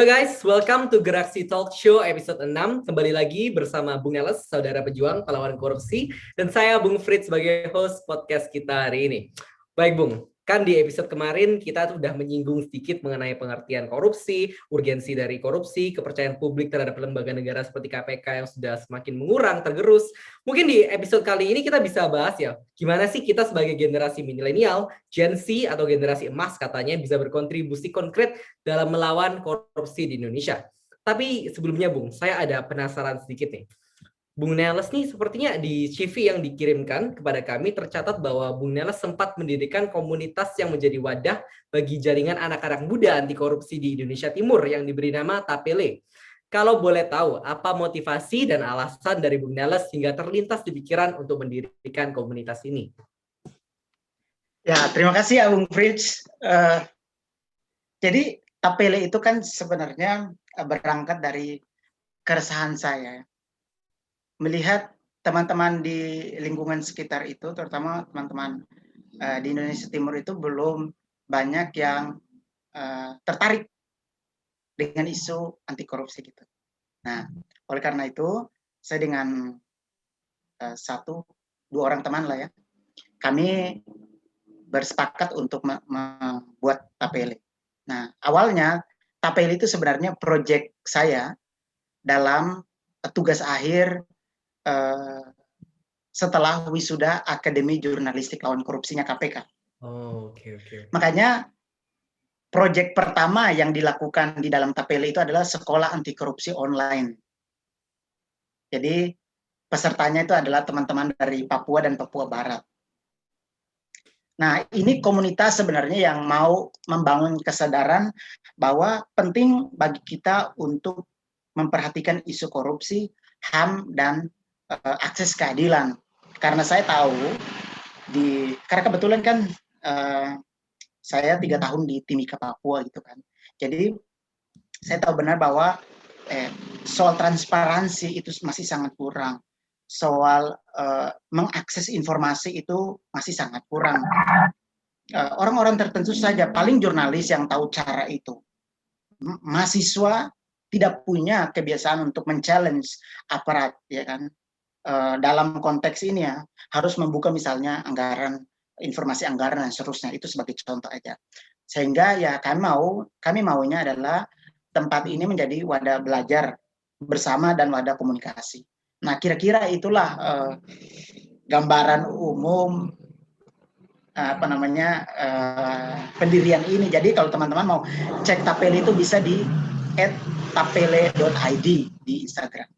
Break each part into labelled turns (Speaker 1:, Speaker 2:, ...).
Speaker 1: Halo guys, welcome to Geraksi Talk Show episode 6. Kembali lagi bersama Bung Neles, saudara pejuang pahlawan korupsi, dan saya Bung Fritz sebagai host podcast kita hari ini. Baik Bung, kan di episode kemarin kita sudah menyinggung sedikit mengenai pengertian korupsi, urgensi dari korupsi, kepercayaan publik terhadap lembaga negara seperti KPK yang sudah semakin mengurang, tergerus. Mungkin di episode kali ini kita bisa bahas ya, gimana sih kita sebagai generasi milenial, Gen Z atau generasi emas katanya bisa berkontribusi konkret dalam melawan korupsi di Indonesia. Tapi sebelumnya Bung, saya ada penasaran sedikit nih. Bung Neles nih sepertinya di CV yang dikirimkan kepada kami tercatat bahwa Bung Neles sempat mendirikan komunitas yang menjadi wadah bagi jaringan anak-anak muda anti korupsi di Indonesia Timur yang diberi nama Tapele. Kalau boleh tahu, apa motivasi dan alasan dari Bung Neles hingga terlintas di pikiran untuk mendirikan komunitas ini?
Speaker 2: Ya, terima kasih ya Bung Fritz. Jadi Tapele itu kan sebenarnya berangkat dari keresahan saya. Melihat teman-teman di lingkungan sekitar itu, terutama teman-teman di Indonesia Timur itu belum banyak yang tertarik dengan isu anti korupsi gitu. Nah, oleh karena itu, saya dengan dua orang teman lah ya, kami bersepakat untuk membuat Tapele. Nah, awalnya Tapele itu sebenarnya proyek saya dalam tugas akhir setelah wisuda Akademi Jurnalistik Lawan Korupsinya KPK.
Speaker 1: Oh, oke.
Speaker 2: Makanya proyek pertama yang dilakukan di dalam Tapele itu adalah sekolah anti korupsi online. Jadi pesertanya itu adalah teman-teman dari Papua dan Papua Barat. Nah, ini komunitas sebenarnya yang mau membangun kesadaran bahwa penting bagi kita untuk memperhatikan isu korupsi, HAM, dan akses keadilan. Karena saya tahu, karena kebetulan kan saya 3 tahun di Timika, Papua gitu kan. Jadi saya tahu benar bahwa soal transparansi itu masih sangat kurang. Soal mengakses informasi itu masih sangat kurang. Orang-orang tertentu saja, paling jurnalis yang tahu cara itu. Mahasiswa tidak punya kebiasaan untuk men-challenge aparat, ya kan? Dalam konteks ini ya, harus membuka misalnya informasi anggaran dan seterusnya, itu sebagai contoh aja. Sehingga ya kami maunya adalah tempat ini menjadi wadah belajar bersama dan wadah komunikasi. Nah, kira-kira itulah gambaran umum pendirian ini. Jadi kalau teman-teman mau cek Tapele itu bisa di @tapele.id di Instagram.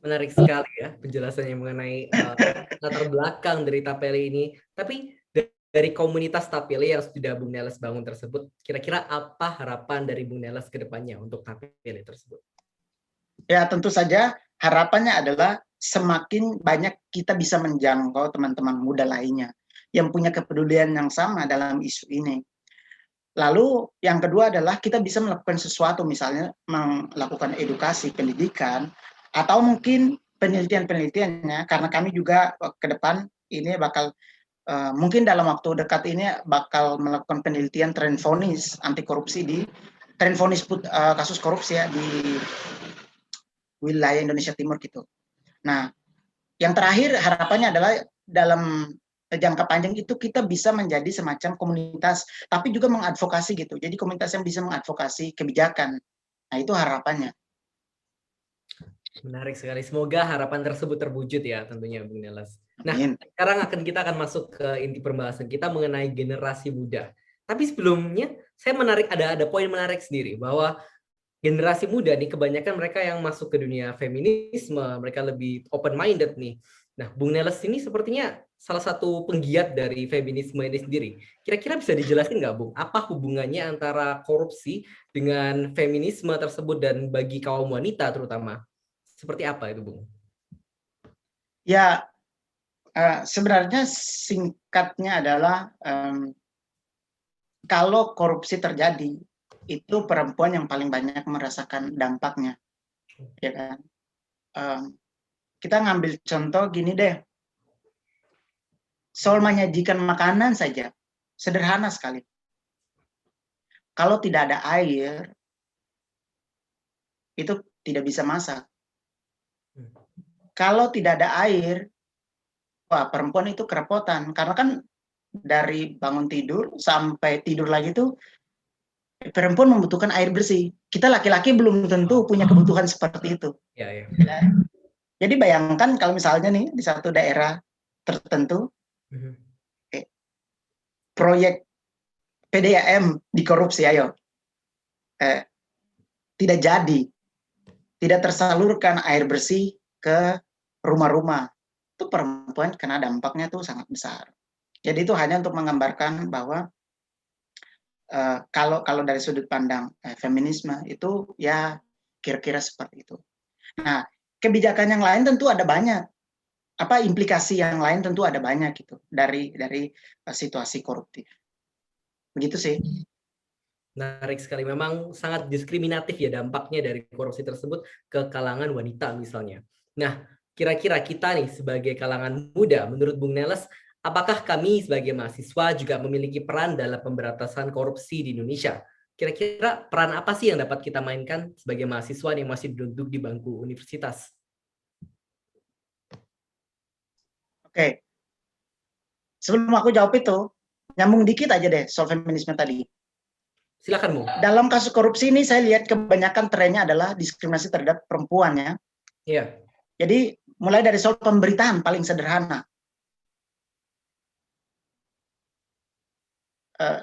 Speaker 1: Menarik sekali ya penjelasannya mengenai latar belakang dari Tapele ini. Tapi dari komunitas Tapele yang sudah Bung Neles bangun tersebut, kira-kira apa harapan dari Bung Neles ke depannya untuk Tapele tersebut?
Speaker 2: Ya, tentu saja harapannya adalah semakin banyak kita bisa menjangkau teman-teman muda lainnya yang punya kepedulian yang sama dalam isu ini. Lalu yang kedua adalah kita bisa melakukan sesuatu, misalnya melakukan edukasi, pendidikan, atau mungkin penelitian-penelitiannya, karena kami juga ke depan ini bakal mungkin dalam waktu dekat ini bakal melakukan penelitian tren vonis anti korupsi kasus korupsi ya di wilayah Indonesia Timur gitu. Nah, yang terakhir harapannya adalah dalam jangka panjang itu kita bisa menjadi semacam komunitas, tapi juga mengadvokasi gitu. Jadi komunitas yang bisa mengadvokasi kebijakan. Nah, itu harapannya.
Speaker 1: Menarik sekali. Semoga harapan tersebut terwujud ya tentunya Bung Neles. Nah,
Speaker 2: Amin.
Speaker 1: sekarang kita akan masuk ke inti pembahasan kita mengenai generasi muda. Tapi sebelumnya saya ada poin menarik sendiri bahwa generasi muda nih kebanyakan mereka yang masuk ke dunia feminisme, mereka lebih open minded nih. Nah, Bung Neles ini sepertinya salah satu penggiat dari feminisme ini sendiri. Kira-kira bisa dijelasin nggak, Bung? Apa hubungannya antara korupsi dengan feminisme tersebut dan bagi kaum wanita terutama? Seperti apa itu, Bung?
Speaker 2: Ya, sebenarnya singkatnya adalah kalau korupsi terjadi, itu perempuan yang paling banyak merasakan dampaknya, ya kan? Kita ngambil contoh gini deh, soal menyajikan makanan saja, sederhana sekali. Kalau tidak ada air, itu tidak bisa masak. Kalau tidak ada air, wah perempuan itu kerepotan. Karena kan dari bangun tidur sampai tidur lagi itu perempuan membutuhkan air bersih. Kita laki-laki belum tentu punya kebutuhan seperti itu.
Speaker 1: Ya, ya.
Speaker 2: Jadi bayangkan kalau misalnya nih di satu daerah tertentu proyek PDAM dikorupsi, ayo tidak jadi, tidak tersalurkan air bersih ke rumah-rumah, itu perempuan kena dampaknya tuh sangat besar. Jadi itu hanya untuk menggambarkan bahwa kalau dari sudut pandang feminisme itu ya kira-kira seperti itu. Nah, kebijakan yang lain tentu ada banyak. Implikasi yang lain tentu ada banyak gitu dari situasi koruptif. Begitu sih.
Speaker 1: Menarik sekali. Memang sangat diskriminatif ya dampaknya dari korupsi tersebut ke kalangan wanita misalnya. Nah, kira-kira kita nih sebagai kalangan muda, menurut Bung Neles, apakah kami sebagai mahasiswa juga memiliki peran dalam pemberantasan korupsi di Indonesia? Kira-kira peran apa sih yang dapat kita mainkan sebagai mahasiswa yang masih duduk di bangku universitas?
Speaker 2: Oke. Sebelum aku jawab itu, nyambung dikit aja deh soal feminisme tadi.
Speaker 1: Silakan, Bung.
Speaker 2: Dalam kasus korupsi ini saya lihat kebanyakan trennya adalah diskriminasi terhadap perempuan ya.
Speaker 1: Iya.
Speaker 2: Jadi mulai dari soal pemberitaan paling sederhana.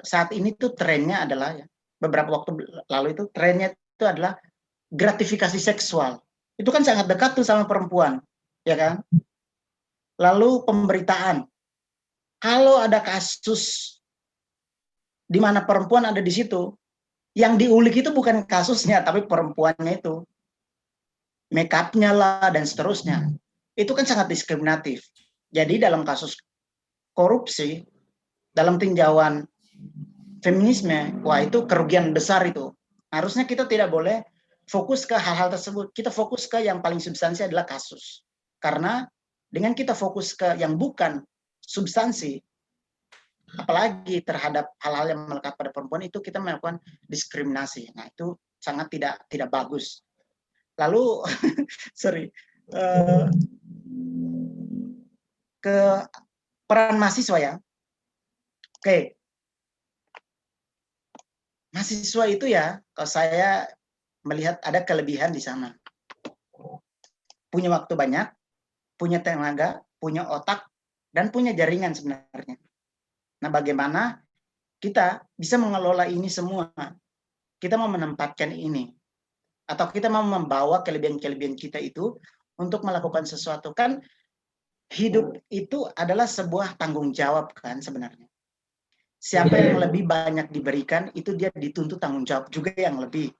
Speaker 2: Saat ini tuh trennya adalah ya, beberapa waktu lalu itu trennya itu adalah gratifikasi seksual. Itu kan sangat dekat tuh sama perempuan, ya kan? Lalu pemberitaan. Kalau ada kasus di mana perempuan ada di situ, yang diulik itu bukan kasusnya, tapi perempuannya itu. Make up-nya lah, dan seterusnya. Itu kan sangat diskriminatif. Jadi dalam kasus korupsi, dalam tinjauan feminisme, wah itu kerugian besar itu. Harusnya kita tidak boleh fokus ke hal-hal tersebut. Kita fokus ke yang paling substansi adalah kasus. Karena dengan kita fokus ke yang bukan substansi, apalagi terhadap hal-hal yang melekat pada perempuan, itu kita melakukan diskriminasi. Nah itu sangat tidak bagus. Lalu sorry, ke peran mahasiswa ya. Oke, mahasiswa itu ya, kalau saya melihat ada kelebihan di sana. Punya waktu banyak, punya tenaga, punya otak, dan punya jaringan sebenarnya. Nah, bagaimana kita bisa mengelola ini semua? Kita mau menempatkan ini. Atau kita mau membawa kelebihan-kelebihan kita itu untuk melakukan sesuatu. Kan hidup itu adalah sebuah tanggung jawab kan sebenarnya. Siapa yang lebih banyak diberikan, itu dia dituntut tanggung jawab juga yang lebih.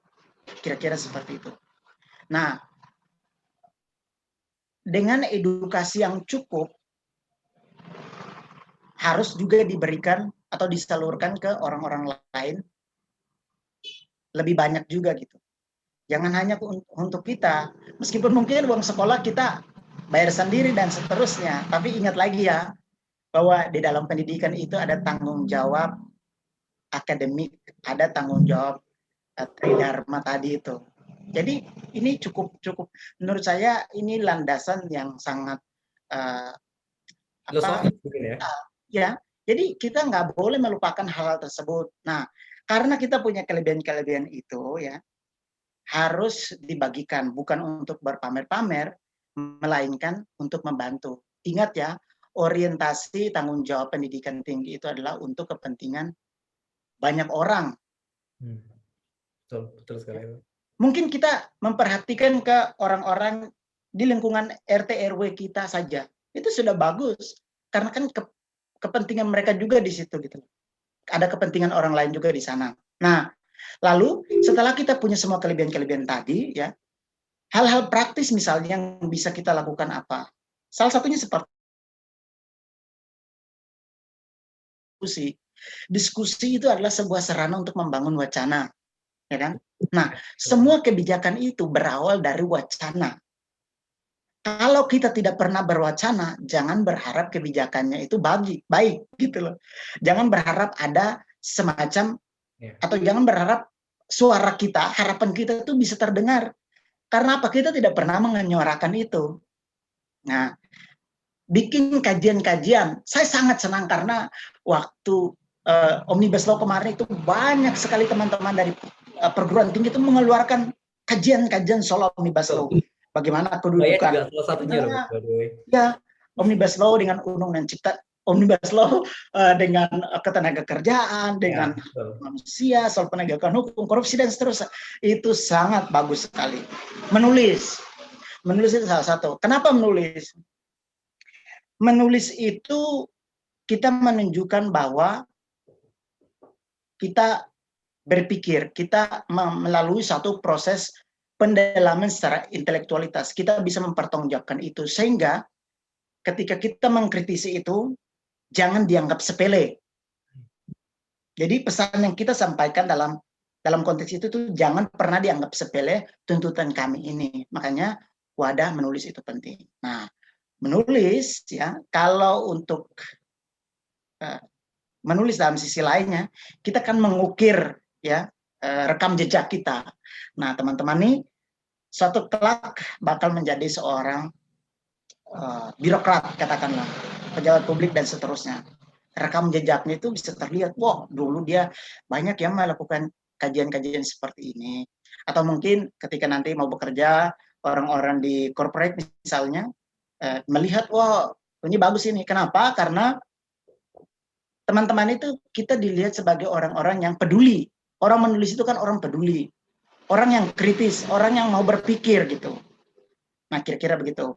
Speaker 2: Kira-kira seperti itu. Nah, dengan edukasi yang cukup, harus juga diberikan atau disalurkan ke orang-orang lain lebih banyak juga gitu. Jangan hanya untuk kita, meskipun mungkin uang sekolah kita bayar sendiri dan seterusnya, tapi ingat lagi ya, bahwa di dalam pendidikan itu ada tanggung jawab akademik, ada tanggung jawab tridharma tadi itu. Jadi ini cukup menurut saya ini landasan yang sangat
Speaker 1: Filosofis mungkin ya.
Speaker 2: Ya, jadi kita nggak boleh melupakan hal-hal tersebut. Nah, karena kita punya kelebihan-kelebihan itu ya, harus dibagikan bukan untuk berpamer-pamer, melainkan untuk membantu. Ingat ya, orientasi tanggung jawab pendidikan tinggi itu adalah untuk kepentingan banyak orang.
Speaker 1: Betul sekali.
Speaker 2: Mungkin kita memperhatikan ke orang-orang di lingkungan RT RW kita saja. Itu sudah bagus. Karena kan kepentingan mereka juga di situ gitu. Ada kepentingan orang lain juga di sana. Nah, lalu setelah kita punya semua kelebihan-kelebihan tadi ya, hal-hal praktis misalnya yang bisa kita lakukan apa? Salah satunya seperti diskusi. Diskusi itu adalah sebuah sarana untuk membangun wacana, ya kan? Nah, semua kebijakan itu berawal dari wacana. Kalau kita tidak pernah berwacana, jangan berharap kebijakannya itu baik gitu loh. Jangan berharap ada semacam atau jangan berharap suara kita, harapan kita itu bisa terdengar. Karena apa? Kita tidak pernah menyuarakan itu. Nah, bikin kajian-kajian. Saya sangat senang karena waktu Omnibus Law kemarin itu banyak sekali teman-teman dari perguruan tinggi itu mengeluarkan kajian-kajian soal Omnibus Law. Bagaimana
Speaker 1: Saya juga
Speaker 2: kedudukan
Speaker 1: salah satunya loh, by the way.
Speaker 2: ya Omnibus Law dengan undang-undang cipta, Omnibus Law dengan ketenaga kerjaan, dengan manusia, soal penegakan hukum, korupsi dan seterusnya. Itu sangat bagus sekali. Menulis itu salah satu. Kenapa menulis? Menulis itu kita menunjukkan bahwa kita berpikir, kita melalui satu proses pendalaman secara intelektualitas. Kita bisa mempertanggungjawabkan itu, sehingga ketika kita mengkritisi itu, jangan dianggap sepele. Jadi pesan yang kita sampaikan dalam konteks itu tuh jangan pernah dianggap sepele tuntutan kami ini. Makanya wadah menulis itu penting. Nah, menulis ya, kalau untuk menulis dalam sisi lainnya, kita kan mengukir ya rekam jejak kita. Nah, teman-teman nih suatu kelak bakal menjadi seorang birokrat, katakanlah pejabat publik dan seterusnya. Rekam jejaknya itu bisa terlihat, wah dulu dia banyak yang melakukan kajian-kajian seperti ini. Atau mungkin ketika nanti mau bekerja, orang-orang di corporate misalnya melihat, wah ini bagus ini. Kenapa? Karena teman-teman itu kita dilihat sebagai orang-orang yang peduli. Orang menulis itu kan orang peduli, orang yang kritis, orang yang mau berpikir gitu. Nah, kira-kira begitu.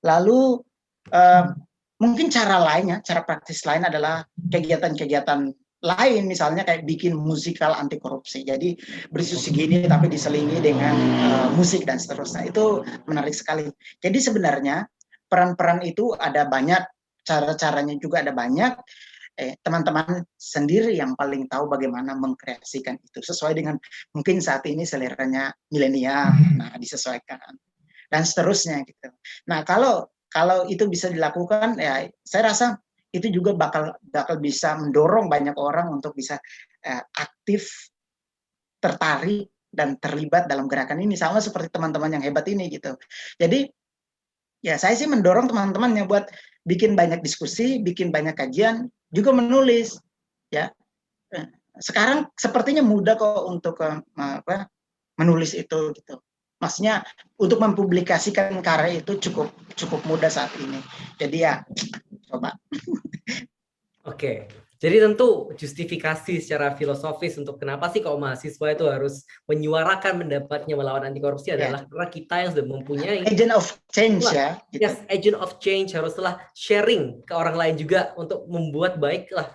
Speaker 2: Lalu mungkin cara lainnya, cara praktis lain adalah kegiatan-kegiatan lain, misalnya kayak bikin musikal anti korupsi. Jadi berdiskusi gini tapi diselingi dengan musik dan seterusnya. Itu menarik sekali. Jadi sebenarnya peran-peran itu ada banyak, cara-caranya juga ada banyak. Teman-teman sendiri yang paling tahu bagaimana mengkreasikan itu sesuai dengan mungkin saat ini seleranya milenial. Nah, disesuaikan dan seterusnya gitu. Nah, kalau itu bisa dilakukan, ya saya rasa itu juga bakal bisa mendorong banyak orang untuk bisa aktif, tertarik dan terlibat dalam gerakan ini, sama seperti teman-teman yang hebat ini gitu. Jadi ya saya sih mendorong teman-temannya buat bikin banyak diskusi, bikin banyak kajian, juga menulis ya. Sekarang sepertinya mudah kok untuk menulis itu gitu. Maksudnya untuk mempublikasikan karya itu cukup mudah saat ini. Jadi ya coba.
Speaker 1: Oke. Jadi tentu justifikasi secara filosofis untuk kenapa sih kok mahasiswa itu harus menyuarakan pendapatnya melawan anti korupsi adalah karena kita yang sudah mempunyai
Speaker 2: agent of change ya.
Speaker 1: Gitu. Yes, agent of change haruslah sharing ke orang lain juga untuk membuat baiklah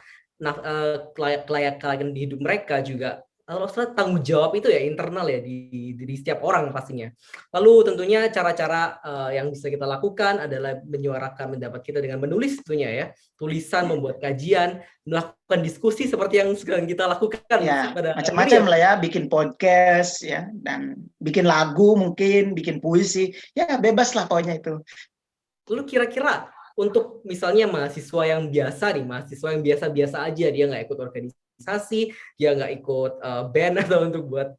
Speaker 1: kelayakan di hidup mereka juga. Haruslah tanggung jawab itu ya internal ya di setiap orang pastinya. Lalu tentunya cara-cara yang bisa kita lakukan adalah menyuarakan pendapat kita dengan menulis tentunya ya. Tulisan, membuat kajian, melakukan diskusi seperti yang sekarang kita lakukan.
Speaker 2: Ya, macam-macam lah ya, bikin podcast ya, dan bikin lagu mungkin, bikin puisi. Ya bebas lah pokoknya itu.
Speaker 1: Lalu kira-kira untuk misalnya mahasiswa yang biasa nih, mahasiswa yang biasa-biasa aja, dia nggak ikut organisasi, dia nggak ikut band atau untuk buat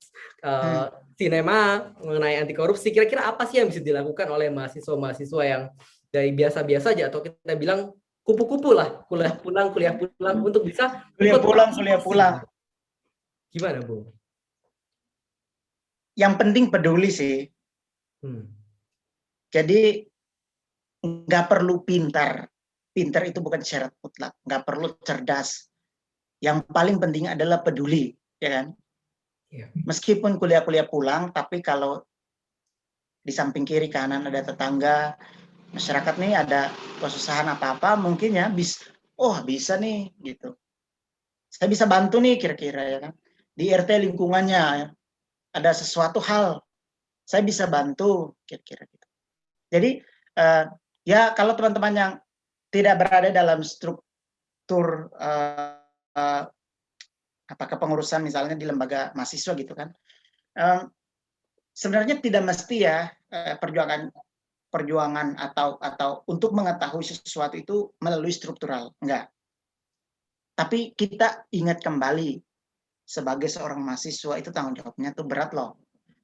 Speaker 1: sinema mengenai anti korupsi, kira-kira apa sih yang bisa dilakukan oleh mahasiswa-mahasiswa yang dari biasa-biasa aja, atau kita bilang kupu-kupu lah, kuliah pulang untuk bisa
Speaker 2: kuliah pulang.
Speaker 1: Gimana, Bu?
Speaker 2: Yang penting peduli sih. Jadi nggak perlu pintar. Pintar itu bukan syarat mutlak. Nggak perlu cerdas. Yang paling penting adalah peduli, ya kan? Yeah. Meskipun kuliah pulang, tapi kalau di samping kiri kanan ada tetangga, masyarakat nih ada kesusahan apa-apa, mungkin ya bisa nih gitu. Saya bisa bantu nih kira-kira ya kan. Di RT lingkungannya ya, ada sesuatu hal, saya bisa bantu kira-kira gitu. Jadi ya kalau teman-teman yang tidak berada dalam struktur kepengurusan misalnya di lembaga mahasiswa gitu kan, sebenarnya tidak mesti ya perjuangan atau untuk mengetahui sesuatu itu melalui struktural, enggak. Tapi kita ingat kembali sebagai seorang mahasiswa itu tanggung jawabnya tuh berat loh,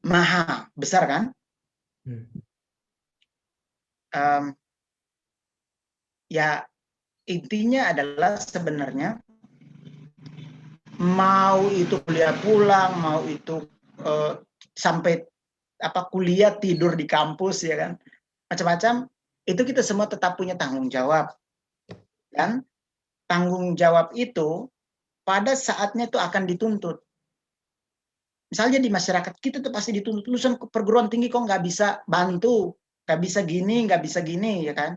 Speaker 2: maha besar kan. Ya intinya adalah sebenarnya mau itu kuliah pulang, mau itu sampai kuliah tidur di kampus ya kan, macam-macam, itu kita semua tetap punya tanggung jawab, dan tanggung jawab itu pada saatnya itu akan dituntut. Misalnya di masyarakat kita tuh pasti dituntut, lulusan perguruan tinggi kok nggak bisa bantu, nggak bisa gini, ya kan?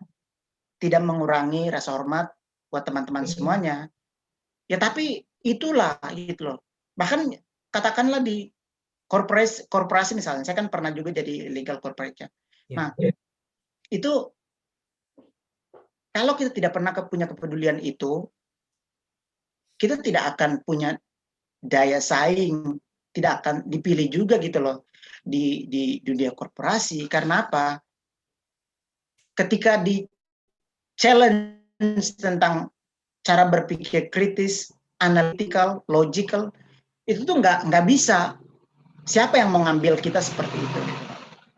Speaker 2: Tidak mengurangi rasa hormat buat teman-teman semuanya. Ya tapi itulah gitu loh. Bahkan katakanlah di korporasi misalnya, saya kan pernah juga jadi legal corporate ya. Nah, itu kalau kita tidak pernah punya kepedulian itu, kita tidak akan punya daya saing, tidak akan dipilih juga gitu loh di dunia korporasi. Karena apa? Ketika di challenge tentang cara berpikir kritis, analytical, logical, itu tuh nggak bisa. Siapa yang mengambil kita seperti itu?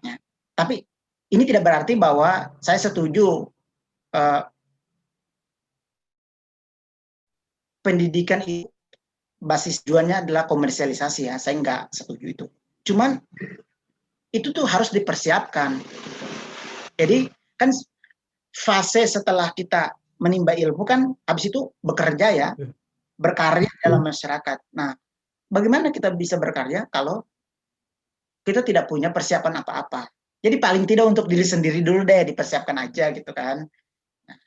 Speaker 2: Ya. Tapi ini tidak berarti bahwa saya setuju pendidikan itu basis tujuannya adalah komersialisasi ya. Saya nggak setuju itu. Cuman itu tuh harus dipersiapkan. Jadi kan fase setelah kita menimba ilmu kan habis itu bekerja ya, berkarya dalam masyarakat. Nah, bagaimana kita bisa berkarya kalau kita tidak punya persiapan apa-apa? Jadi paling tidak untuk diri sendiri dulu deh dipersiapkan aja gitu kan. Nah,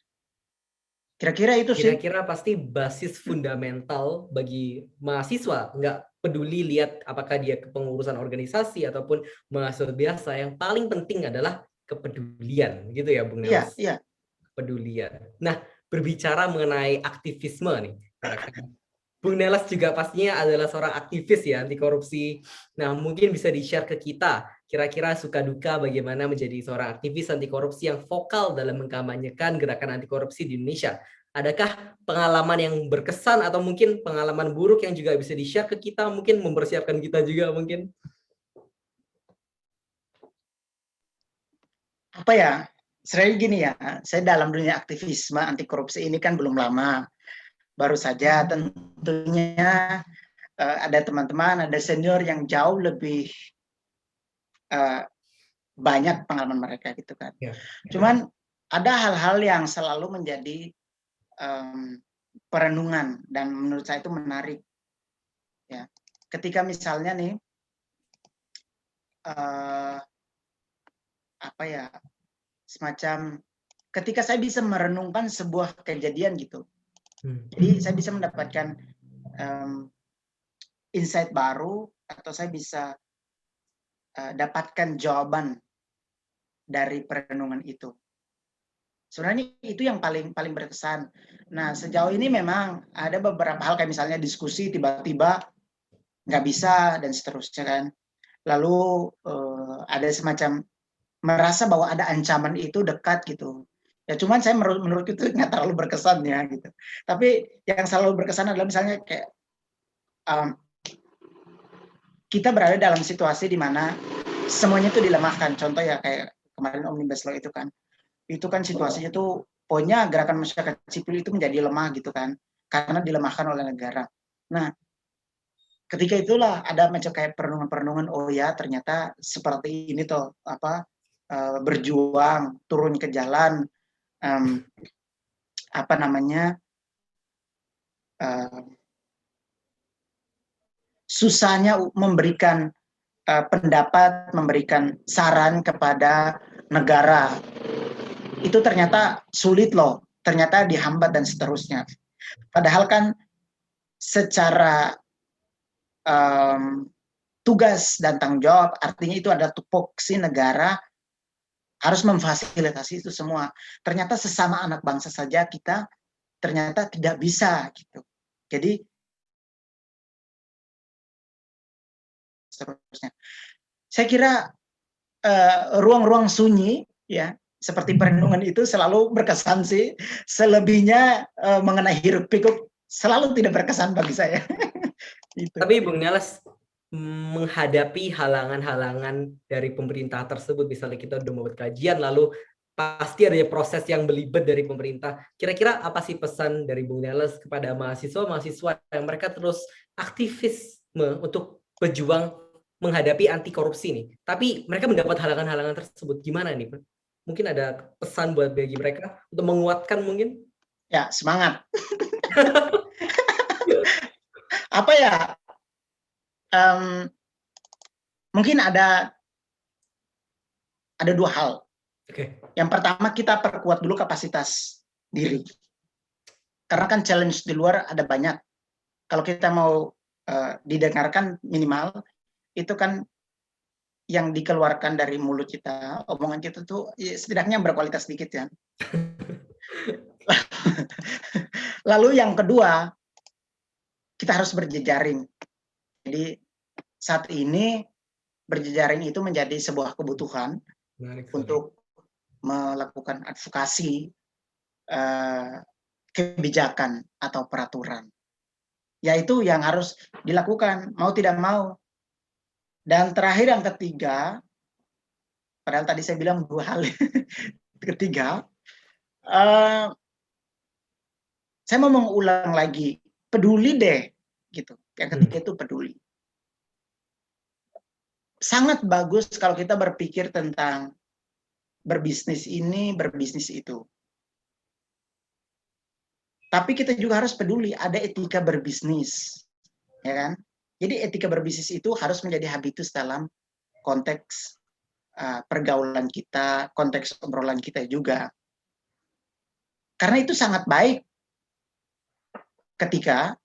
Speaker 2: kira-kira itu sih.
Speaker 1: Kira-kira pasti basis fundamental bagi mahasiswa, nggak peduli lihat apakah dia kepengurusan organisasi ataupun mahasiswa biasa, yang paling penting adalah kepedulian, gitu ya Bung Nelas?
Speaker 2: Iya.
Speaker 1: Kepedulian. Nah, berbicara mengenai aktivisme nih, Bung Nelas juga pastinya adalah seorang aktivis ya anti korupsi. Nah, mungkin bisa di-share ke kita, kira-kira suka duka bagaimana menjadi seorang aktivis anti korupsi yang vokal dalam mengkampanyekan gerakan anti korupsi di Indonesia. Adakah pengalaman yang berkesan atau mungkin pengalaman buruk yang juga bisa di-share ke kita, mungkin mempersiapkan kita juga mungkin?
Speaker 2: Apa ya? Sebenarnya gini ya, saya dalam dunia aktivisme anti korupsi ini kan belum lama. Baru saja tentunya ada teman-teman, ada senior yang jauh lebih banyak pengalaman mereka gitu kan. Cuman ada hal-hal yang selalu menjadi perenungan dan menurut saya itu menarik. Ya, ketika misalnya nih semacam ketika saya bisa merenungkan sebuah kejadian gitu. Jadi saya bisa mendapatkan insight baru atau saya bisa dapatkan jawaban dari perenungan itu. Sebenarnya itu yang paling berkesan. Nah, sejauh ini memang ada beberapa hal kayak misalnya diskusi tiba-tiba nggak bisa dan seterusnya kan. Lalu ada semacam merasa bahwa ada ancaman itu dekat gitu. Ya cuman saya menurut itu nggak terlalu berkesan ya gitu. Tapi yang selalu berkesan adalah misalnya kayak kita berada dalam situasi di mana semuanya itu dilemahkan. Contoh ya kayak kemarin Omnibus Law itu kan. Itu kan situasinya tuh pokoknya gerakan masyarakat sipil itu menjadi lemah gitu kan. Karena dilemahkan oleh negara. Nah, ketika itulah ada macam kayak perenungan-perenungan, oh ya ternyata seperti ini toh berjuang, turun ke jalan, susahnya memberikan pendapat, memberikan saran kepada negara. Itu ternyata sulit loh, ternyata dihambat dan seterusnya. Padahal kan secara tugas dan tanggung jawab, artinya itu ada tupoksi negara harus memfasilitasi itu semua. Ternyata sesama anak bangsa saja kita ternyata tidak bisa gitu. Jadi seterusnya. Saya kira ruang-ruang sunyi ya seperti perenungan itu selalu berkesan sih. Selebihnya mengenai hiruk pikuk selalu tidak berkesan bagi saya.
Speaker 1: Gitu. Tapi Bung Nelas, menghadapi halangan-halangan dari pemerintah tersebut? Misalnya kita udah membuat kajian, lalu pasti ada proses yang belibet dari pemerintah. Kira-kira apa sih pesan dari Bung Neles kepada mahasiswa-mahasiswa yang mereka terus aktivisme untuk berjuang menghadapi anti korupsi nih? Tapi mereka mendapat halangan-halangan tersebut. Gimana nih? Mungkin ada pesan buat bagi mereka untuk menguatkan mungkin?
Speaker 2: Ya, semangat. Apa ya? Mungkin ada dua hal.
Speaker 1: Oke.
Speaker 2: Yang pertama, kita perkuat dulu kapasitas diri. Karena kan challenge di luar ada banyak. Kalau kita mau didengarkan minimal, itu kan yang dikeluarkan dari mulut kita, omongan kita tuh ya, setidaknya berkualitas sedikit ya. Lalu yang kedua, kita harus berjejaring. Jadi saat ini berjejaring itu menjadi sebuah kebutuhan untuk melakukan advokasi kebijakan atau peraturan. Yaitu yang harus dilakukan, mau tidak mau. Dan terakhir yang ketiga, padahal tadi saya bilang dua hal. Ketiga, saya mau mengulang lagi, peduli deh, gitu. Yang ketiga itu peduli. Sangat bagus kalau kita berpikir tentang berbisnis ini, berbisnis itu. Tapi kita juga harus peduli, ada etika berbisnis, ya kan? Jadi etika berbisnis itu harus menjadi habitus dalam konteks pergaulan kita, konteks obrolan kita juga. Karena itu sangat baik ketika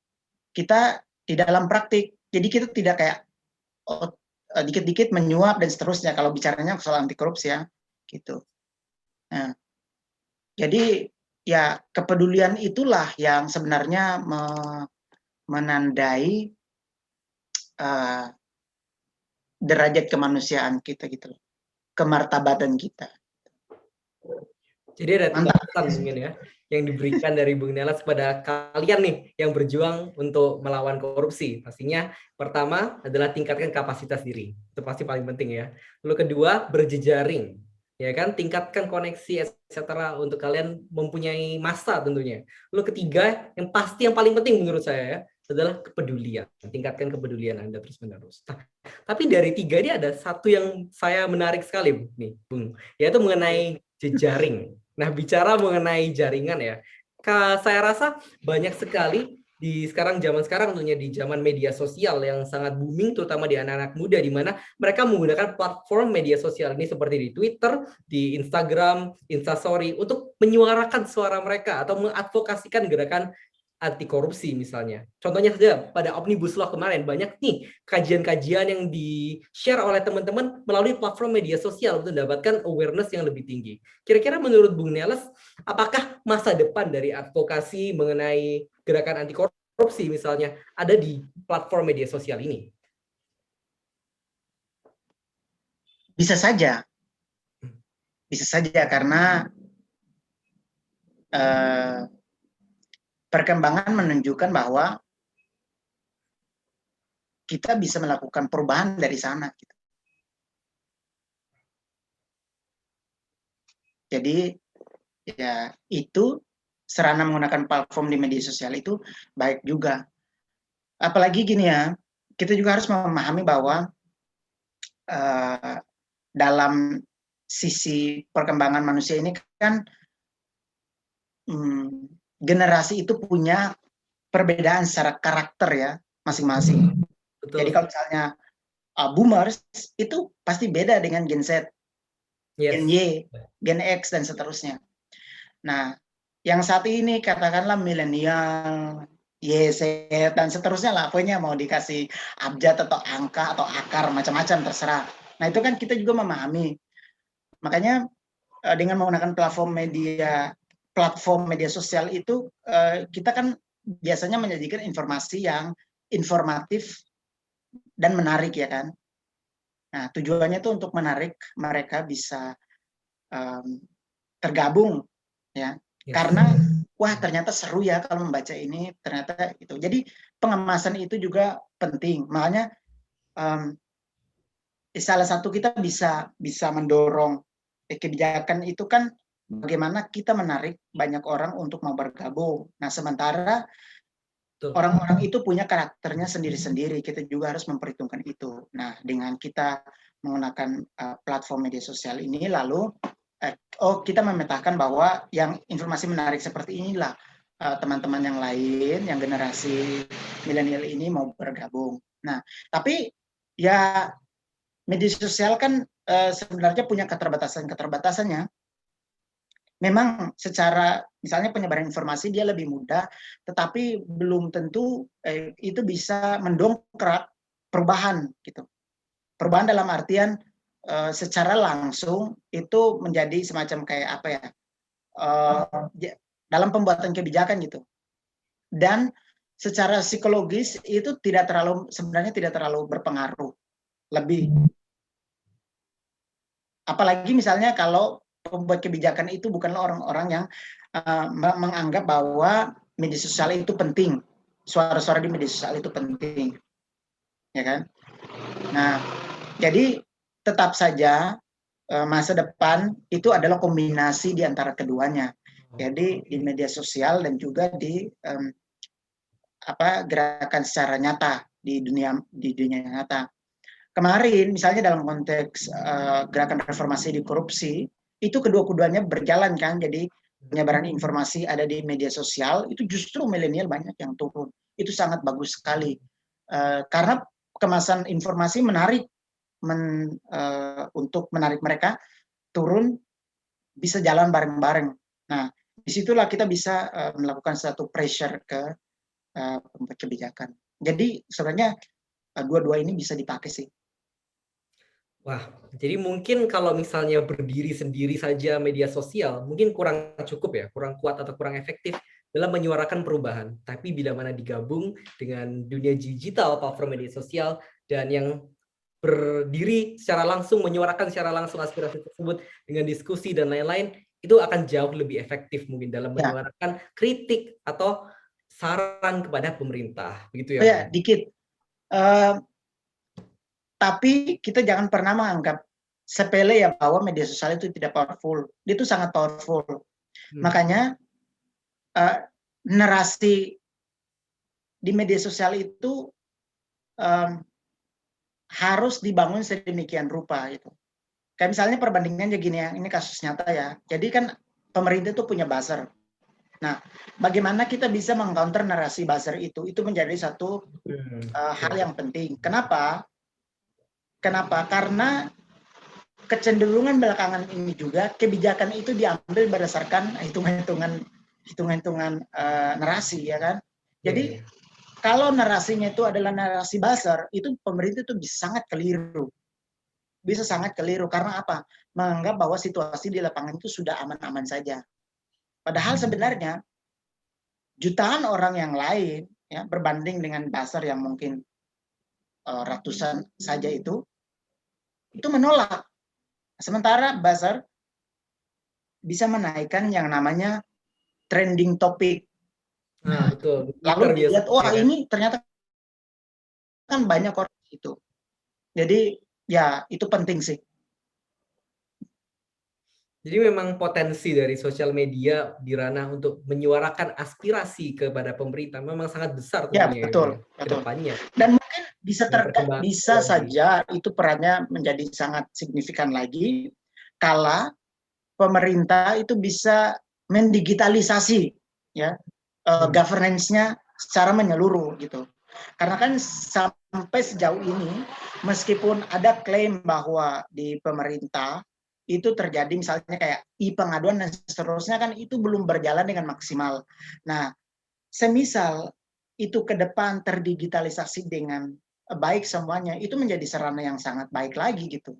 Speaker 2: kita di dalam praktik. Jadi kita tidak kayak dikit-dikit menyuap dan seterusnya kalau bicaranya soal anti korupsi ya, gitu. Nah, jadi ya kepedulian itulah yang sebenarnya menandai derajat kemanusiaan kita gitu, kemartabatan kita.
Speaker 1: Jadi ada 3 pesan mungkin ya yang diberikan dari Bung Neles kepada kalian nih yang berjuang untuk melawan korupsi. Pastinya pertama adalah tingkatkan kapasitas diri. Itu pasti paling penting ya. Lalu kedua, berjejaring. Ya kan, tingkatkan koneksi etc. untuk kalian mempunyai massa tentunya. Lalu ketiga, yang pasti yang paling penting menurut saya ya, adalah kepedulian. Tingkatkan kepedulian Anda terus-menerus. Nah, tapi dari 3 ini ada satu yang saya menarik sekali nih, Bung, yaitu mengenai jejaring. Nah, bicara mengenai jaringan ya, saya rasa banyak sekali di zaman sekarang tentunya di zaman media sosial yang sangat booming terutama di anak-anak muda di mana mereka menggunakan platform media sosial ini seperti di Twitter, di Instagram, Instastory untuk menyuarakan suara mereka atau mengadvokasikan gerakan anti korupsi misalnya. Contohnya saja pada Omnibus Law kemarin banyak nih kajian-kajian yang di-share oleh teman-teman melalui platform media sosial untuk mendapatkan awareness yang lebih tinggi. Kira-kira menurut Bung Neles, apakah masa depan dari advokasi mengenai gerakan anti korupsi misalnya ada di platform media sosial ini?
Speaker 2: Bisa saja karena perkembangan menunjukkan bahwa kita bisa melakukan perubahan dari sana. Jadi ya itu sarana menggunakan platform di media sosial itu baik juga. Apalagi gini ya, kita juga harus memahami bahwa dalam sisi perkembangan manusia ini kan generasi itu punya perbedaan secara karakter ya masing-masing. Jadi kalau misalnya boomers itu pasti beda dengan Gen Z, Gen Y, Gen X dan seterusnya. Nah, yang saat ini katakanlah milenial, Y, Z dan seterusnya lah, pokoknya mau dikasih abjad atau angka atau akar macam-macam terserah. Nah, itu kan kita juga memahami. Makanya dengan menggunakan platform media sosial itu kita kan biasanya menyajikan informasi yang informatif dan menarik ya kan. Nah, tujuannya itu untuk menarik mereka bisa tergabung ya. Karena wah ternyata seru ya kalau membaca ini, ternyata itu. Jadi pengemasan itu juga penting. Makanya um, salah satu kita bisa mendorong kebijakan itu kan bagaimana kita menarik banyak orang untuk mau bergabung. Nah, sementara orang-orang itu punya karakternya sendiri-sendiri. Kita juga harus memperhitungkan itu. Nah, dengan kita menggunakan platform media sosial ini, lalu kita memetakan bahwa yang informasi menarik seperti inilah teman-teman yang lain, yang generasi milenial ini mau bergabung. Nah, tapi ya media sosial kan sebenarnya punya keterbatasannya. Memang secara misalnya penyebaran informasi dia lebih mudah, tetapi belum tentu itu bisa mendongkrak perubahan gitu. Perubahan dalam artian secara langsung itu menjadi semacam kayak apa ya? Dalam pembuatan kebijakan gitu. Dan secara psikologis itu sebenarnya tidak terlalu berpengaruh. Lebih apalagi misalnya kalau pembuat kebijakan itu bukanlah orang-orang yang menganggap bahwa media sosial itu penting, suara-suara di media sosial itu penting, ya kan? Nah, jadi tetap saja masa depan itu adalah kombinasi di antara keduanya. Jadi di media sosial dan juga di gerakan secara nyata di dunia nyata. Kemarin misalnya dalam konteks gerakan reformasi di korupsi itu kedua-keduanya berjalan kan, jadi penyebaran informasi ada di media sosial itu justru milenial banyak yang turun, itu sangat bagus sekali karena kemasan informasi menarik untuk menarik mereka turun, bisa jalan bareng-bareng. Nah, disitulah kita bisa melakukan satu pressure ke pembuat kebijakan. Jadi sebenarnya dua-dua ini bisa dipakai sih.
Speaker 1: Wah, jadi mungkin kalau misalnya berdiri sendiri saja media sosial, mungkin kurang cukup ya, kurang kuat atau kurang efektif dalam menyuarakan perubahan. Tapi bila mana digabung dengan dunia digital, platform media sosial, dan yang berdiri secara langsung, menyuarakan secara langsung aspirasi tersebut dengan diskusi dan lain-lain, itu akan jauh lebih efektif mungkin dalam menyuarakan kritik atau saran kepada pemerintah. Begitu ya?
Speaker 2: Ya, dikit. Tapi kita jangan pernah menganggap sepele ya bahwa media sosial itu tidak powerful. Itu sangat powerful. Makanya narasi di media sosial itu harus dibangun sedemikian rupa gitu. Kayak misalnya perbandingannya gini ya, ini kasus nyata ya. Jadi kan pemerintah itu punya buzzer. Nah, bagaimana kita bisa mengcounter narasi buzzer itu menjadi satu hal yang penting. Kenapa? Karena kecenderungan belakangan ini juga kebijakan itu diambil berdasarkan hitung-hitungan narasi ya kan. Jadi kalau narasinya itu adalah narasi buzzer, itu pemerintah itu bisa sangat keliru. Bisa sangat keliru karena apa? Menganggap bahwa situasi di lapangan itu sudah aman-aman saja. Padahal sebenarnya jutaan orang yang lain ya berbanding dengan buzzer yang mungkin ratusan saja itu menolak. Sementara buzzer bisa menaikkan yang namanya trending topik.
Speaker 1: Nah, betul.
Speaker 2: Lalu dilihat, wah
Speaker 1: ya,
Speaker 2: ini ternyata kan banyak orang itu. Jadi ya itu penting sih.
Speaker 1: Jadi memang potensi dari sosial media di ranah untuk menyuarakan aspirasi kepada pemerintah memang sangat besar
Speaker 2: Ya,
Speaker 1: tentunya
Speaker 2: betul.
Speaker 1: ke depannya.
Speaker 2: Dan mungkin bisa
Speaker 1: teknologi.
Speaker 2: saja itu perannya menjadi sangat signifikan lagi kala pemerintah itu bisa mendigitalisasi ya governance-nya secara menyeluruh gitu. Karena kan sampai sejauh ini meskipun ada klaim bahwa di pemerintah itu terjadi misalnya kayak e-pengaduan dan seterusnya kan itu belum berjalan dengan maksimal. Nah, semisal itu ke depan terdigitalisasi dengan baik semuanya, itu menjadi sarana yang sangat baik lagi gitu.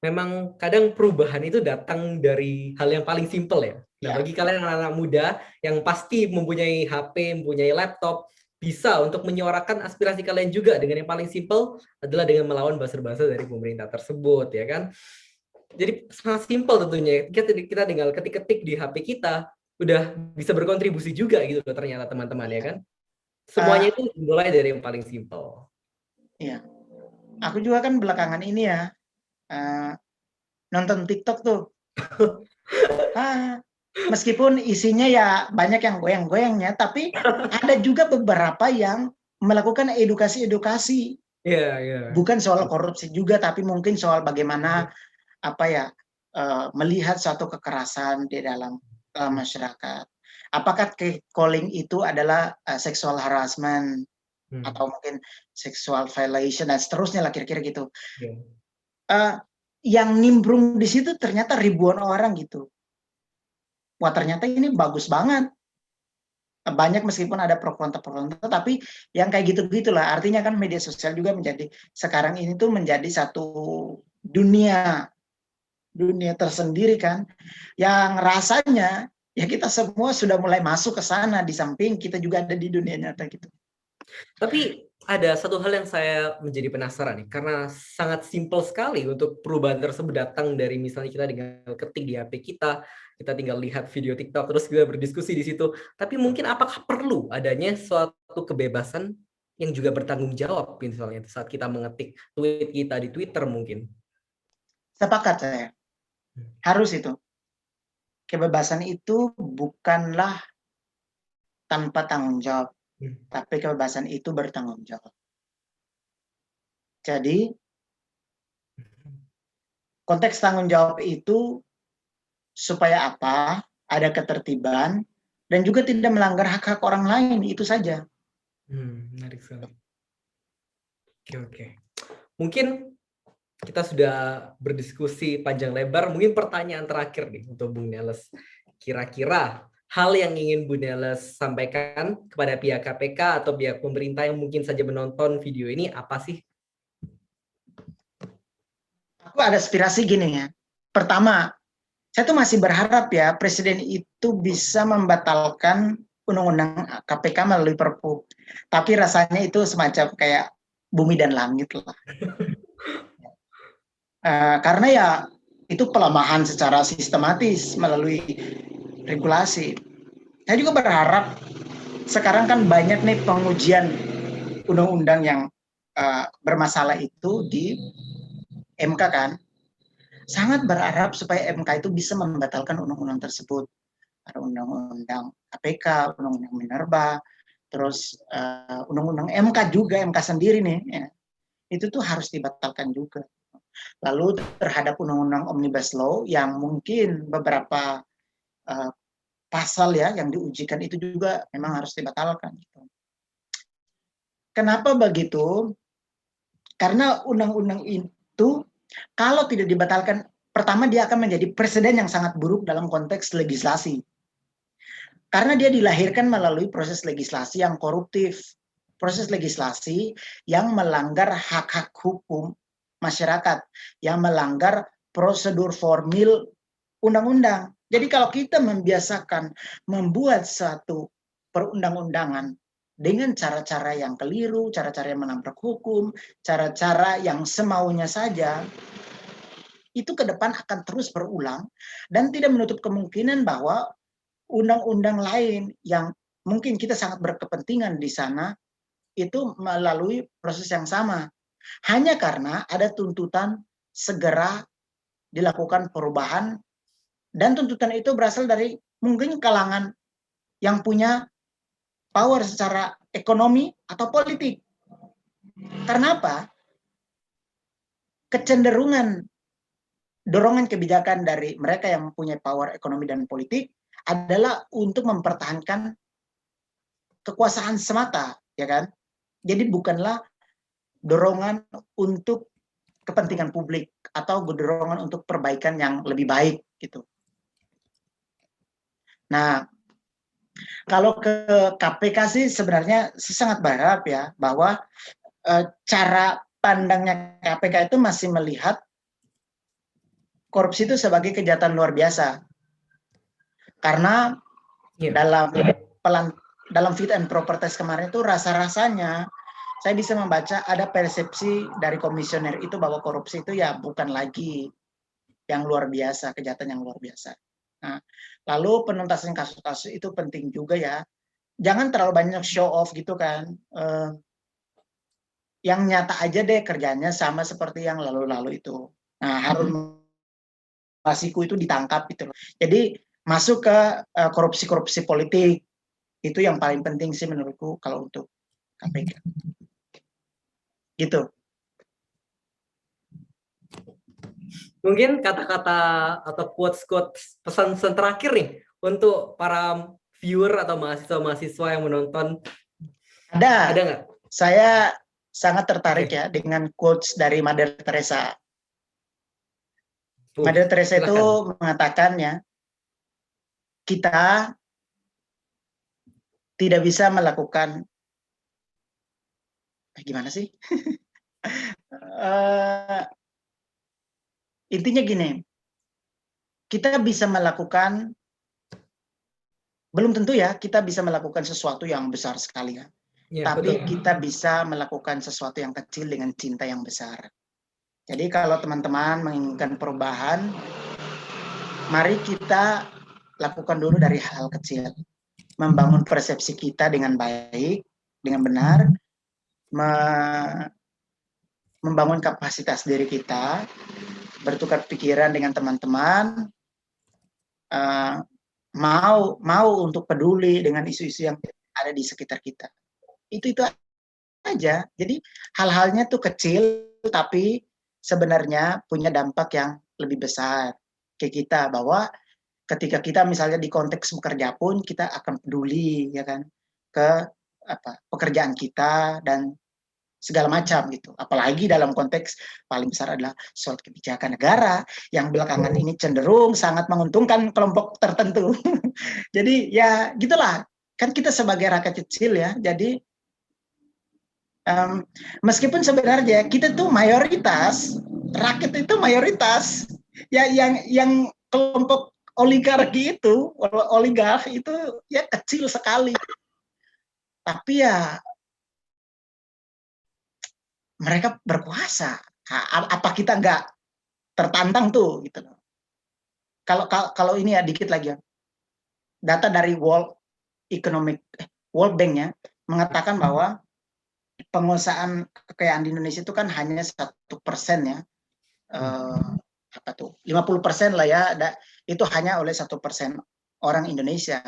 Speaker 1: Memang kadang perubahan itu datang dari hal yang paling simpel ya. Nah, bagi kalian anak-anak muda yang pasti mempunyai HP, mempunyai laptop, bisa untuk menyuarakan aspirasi kalian juga dengan yang paling simpel adalah dengan melawan buzzer-buzzer dari pemerintah tersebut, ya kan? Jadi sangat simpel tentunya. Kita tinggal ketik-ketik di HP kita, udah bisa berkontribusi juga gitu loh ternyata teman-teman, ya kan? Semuanya itu mulai dari yang paling simpel.
Speaker 2: Iya, aku juga kan belakangan ini ya nonton TikTok tuh. Meskipun isinya ya banyak yang goyang-goyangnya, tapi ada juga beberapa yang melakukan edukasi-edukasi.
Speaker 1: Iya, iya.
Speaker 2: Bukan soal korupsi juga, tapi mungkin soal bagaimana melihat suatu kekerasan di dalam masyarakat. Apakah calling itu adalah sexual harassment atau mungkin sexual violation dan seterusnya lah kira-kira gitu. Yang nimbrung di situ ternyata ribuan orang gitu. Wah ternyata ini bagus banget. Banyak meskipun ada pro kontra, tapi yang kayak gitu-gitulah. Artinya kan media sosial juga menjadi sekarang ini tuh menjadi satu dunia tersendiri kan, yang rasanya ya kita semua sudah mulai masuk ke sana, di samping kita juga ada di dunia nyata gitu.
Speaker 1: Tapi ada satu hal yang saya menjadi penasaran nih, karena sangat simpel sekali untuk perubahan tersebut datang dari misalnya kita tinggal ketik di HP kita tinggal lihat video TikTok, terus kita berdiskusi di situ. Tapi mungkin apakah perlu adanya suatu kebebasan yang juga bertanggung jawab misalnya saat kita mengetik tweet kita di Twitter mungkin?
Speaker 2: Sepakat saya, harus itu. Kebebasan itu bukanlah tanpa tanggung jawab, tapi kebebasan itu bertanggung jawab. Jadi konteks tanggung jawab itu supaya apa? Ada ketertiban dan juga tidak melanggar hak-hak orang lain, itu saja.
Speaker 1: Menarik sekali. Oke. Mungkin kita sudah berdiskusi panjang lebar. Mungkin pertanyaan terakhir nih untuk Bung Neles. Kira-kira hal yang ingin Bung Neles sampaikan kepada pihak KPK atau pihak pemerintah yang mungkin saja menonton video ini apa sih?
Speaker 2: Aku ada aspirasi gini ya. Pertama, saya tuh masih berharap ya Presiden itu bisa membatalkan undang-undang KPK melalui Perpu. Tapi rasanya itu semacam kayak bumi dan langit lah. Karena ya itu pelemahan secara sistematis melalui regulasi. Saya juga berharap sekarang kan banyak nih pengujian undang-undang yang bermasalah itu di MK kan. Sangat berharap supaya MK itu bisa membatalkan undang-undang tersebut. Ada undang-undang KPK, undang-undang Minerba, terus undang-undang MK juga, MK sendiri nih, ya. Itu tuh harus dibatalkan juga. Lalu terhadap undang-undang Omnibus Law yang mungkin beberapa pasal ya yang diujikan itu juga memang harus dibatalkan. Kenapa begitu? Karena undang-undang itu kalau tidak dibatalkan, pertama dia akan menjadi presiden yang sangat buruk dalam konteks legislasi. Karena dia dilahirkan melalui proses legislasi yang koruptif. Proses legislasi yang melanggar hak-hak hukum masyarakat, yang melanggar prosedur formil undang-undang. Jadi kalau kita membiasakan membuat satu perundang-undangan dengan cara-cara yang keliru, cara-cara yang menabrak hukum, cara-cara yang semaunya saja, itu ke depan akan terus berulang dan tidak menutup kemungkinan bahwa undang-undang lain yang mungkin kita sangat berkepentingan di sana itu melalui proses yang sama. Hanya karena ada tuntutan segera dilakukan perubahan dan tuntutan itu berasal dari mungkin kalangan yang punya power secara ekonomi atau politik. Karena apa? Kecenderungan dorongan kebijakan dari mereka yang mempunyai power ekonomi dan politik adalah untuk mempertahankan kekuasaan semata, ya kan? Jadi bukanlah dorongan untuk kepentingan publik atau dorongan untuk perbaikan yang lebih baik gitu. Nah, kalau ke KPK sih sebenarnya sangat berharap ya bahwa cara pandangnya KPK itu masih melihat korupsi itu sebagai kejahatan luar biasa. Karena dalam fit and proper test kemarin itu rasa-rasanya saya bisa membaca ada persepsi dari komisioner itu bahwa korupsi itu ya bukan lagi yang luar biasa, kejahatan yang luar biasa. Nah, lalu penuntasan kasus-kasus itu penting juga ya. jangan terlalu banyak show off gitu kan. Yang nyata aja deh kerjanya sama seperti yang lalu-lalu itu. Nah, Harun Masiku itu ditangkap gitu loh. Jadi masuk ke korupsi-korupsi politik itu yang paling penting sih menurutku kalau untuk KPK. Gitu.
Speaker 1: Mungkin kata-kata atau quotes-quotes pesan-pesan terakhir nih untuk para viewer atau mahasiswa-mahasiswa yang menonton. Ada
Speaker 2: Ada.
Speaker 1: nggak?
Speaker 2: Saya sangat tertarik
Speaker 1: Oke.
Speaker 2: ya dengan quotes dari Mother Teresa.
Speaker 1: Uh,
Speaker 2: Mother Teresa itu
Speaker 1: silakan.
Speaker 2: mengatakan ya, kita tidak bisa melakukan gimana sih? Intinya gini, kita bisa melakukan, belum tentu ya kita bisa melakukan sesuatu yang besar sekali ya.
Speaker 1: Ya,
Speaker 2: Tapi
Speaker 1: betul.
Speaker 2: kita bisa melakukan sesuatu yang kecil dengan cinta yang besar. Jadi kalau teman-teman menginginkan perubahan, mari kita lakukan dulu dari hal kecil. Membangun persepsi kita dengan baik, dengan benar, membangun kapasitas diri kita, bertukar pikiran dengan teman-teman, mau untuk peduli dengan isu-isu yang ada di sekitar kita. Itu aja. Jadi hal-halnya tuh kecil, tapi sebenarnya punya dampak yang lebih besar ke kita, bahwa ketika kita misalnya di konteks bekerja pun kita akan peduli ya kan ke pekerjaan kita dan segala macam gitu. Apalagi dalam konteks paling besar adalah soal kebijakan negara yang belakangan ini cenderung sangat menguntungkan kelompok tertentu. Jadi ya gitulah. Kan kita sebagai rakyat kecil ya. Jadi meskipun sebenarnya kita tuh mayoritas, rakyat itu mayoritas. Ya yang kelompok oligarki itu, oligark itu ya kecil sekali. Tapi ya mereka berkuasa. Apa kita nggak tertantang tuh gitu. Kalau ini ya dikit lagi ya. Data dari World Bank ya mengatakan bahwa penguasaan kekayaan di Indonesia itu kan hanya 1% ya. Apa tuh? 50% lah ya. Itu hanya oleh 1% orang Indonesia.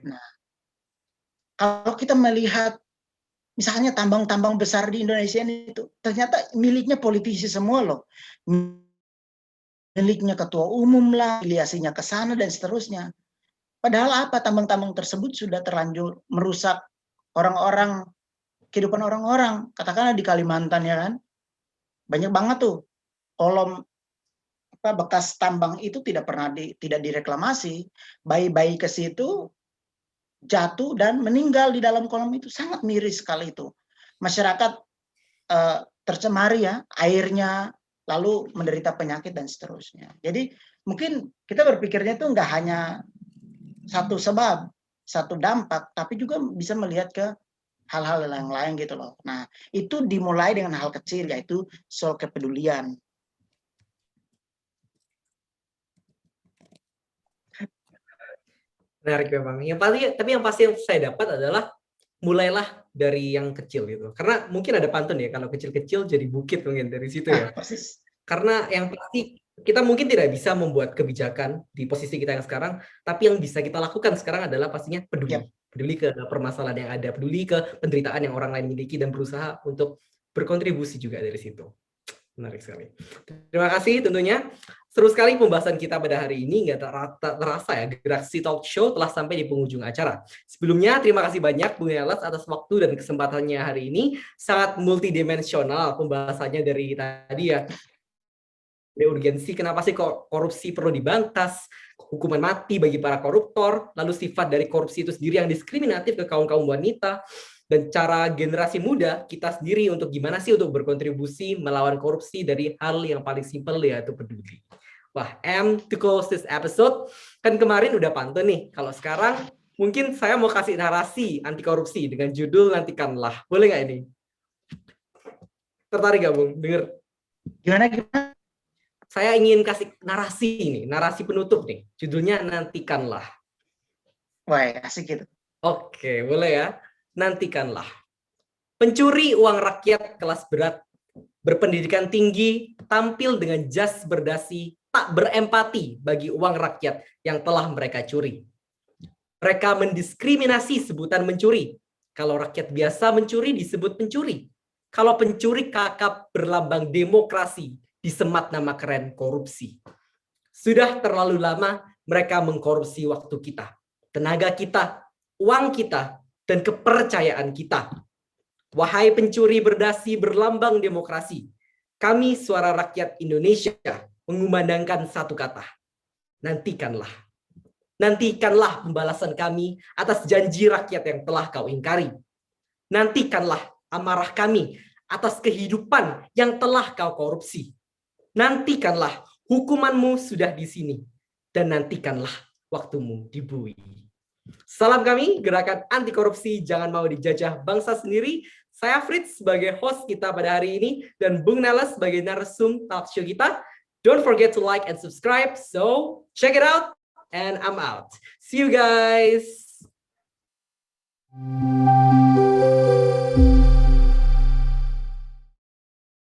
Speaker 2: Nah, kalau kita melihat misalnya tambang-tambang besar di Indonesia ini itu ternyata miliknya politisi semua loh. Miliknya ketua umum lah, afiliasinya ke sana dan seterusnya. Padahal apa, tambang-tambang tersebut sudah terlanjur merusak orang-orang, kehidupan orang-orang. Katakanlah di Kalimantan ya kan, banyak banget tuh kolom bekas tambang itu tidak pernah tidak direklamasi. Bayi-bayi ke situ jatuh dan meninggal di dalam kolom itu, sangat miris sekali itu. Masyarakat tercemari ya airnya, lalu menderita penyakit dan seterusnya. Jadi mungkin kita berpikirnya itu nggak hanya satu sebab, satu dampak, tapi juga bisa melihat ke hal-hal yang lain gitu loh. Nah, itu dimulai dengan hal kecil, yaitu soal kepedulian.
Speaker 1: Menarik memang. Tapi yang pasti yang saya dapat adalah mulailah dari yang kecil gitu. Karena mungkin ada pantun ya, kalau kecil-kecil jadi bukit mungkin dari situ ya.
Speaker 2: Persis.
Speaker 1: Karena yang pasti kita mungkin tidak bisa membuat kebijakan di posisi kita yang sekarang, tapi yang bisa kita lakukan sekarang adalah pastinya peduli.
Speaker 2: Yep.
Speaker 1: Peduli ke permasalahan yang ada, peduli ke penderitaan yang orang lain miliki dan berusaha untuk berkontribusi juga dari situ. Menarik sekali. Terima kasih tentunya. Seru sekali pembahasan kita pada hari ini. Nggak terasa ya, Geraksi Talk Show telah sampai di penghujung acara. Sebelumnya, terima kasih banyak Bung Elas atas waktu dan kesempatannya hari ini. Sangat multidimensional pembahasannya dari tadi ya. Urgensi, kenapa sih korupsi perlu dibantas, hukuman mati bagi para koruptor, lalu sifat dari korupsi itu sendiri yang diskriminatif ke kaum-kaum wanita, dan cara generasi muda kita sendiri untuk gimana sih untuk berkontribusi melawan korupsi dari hal yang paling simpel yaitu peduli. Wah, and to close this episode, kan kemarin udah pantun nih, kalau sekarang mungkin saya mau kasih narasi anti korupsi dengan judul Nantikanlah. Boleh nggak ini? Tertarik gak, Bung? Dengar?
Speaker 2: Gimana?
Speaker 1: Saya ingin kasih narasi nih, narasi penutup nih. Judulnya Nantikanlah.
Speaker 2: Wah, asik gitu.
Speaker 1: Oke, boleh ya. Nantikanlah. Pencuri uang rakyat kelas berat, berpendidikan tinggi, tampil dengan jas berdasi, tak berempati bagi uang rakyat yang telah mereka curi. Mereka mendiskriminasi sebutan mencuri. Kalau rakyat biasa mencuri disebut pencuri. Kalau pencuri kakap berlambang demokrasi, disemat nama keren korupsi. Sudah terlalu lama mereka mengkorupsi waktu kita, tenaga kita, uang kita, dan kepercayaan kita. Wahai pencuri berdasi berlambang demokrasi, kami suara rakyat Indonesia mengumandangkan satu kata. Nantikanlah. Nantikanlah pembalasan kami atas janji rakyat yang telah kau ingkari. Nantikanlah amarah kami atas kehidupan yang telah kau korupsi. Nantikanlah hukumanmu sudah di sini. Dan nantikanlah waktumu di bui. Salam kami, Gerakan Anti Korupsi Jangan Mau Dijajah Bangsa Sendiri. Saya Fritz sebagai host kita pada hari ini dan Bung Neles sebagai narsum talk show kita. Don't forget to like and subscribe. So check it out and I'm out. See you guys.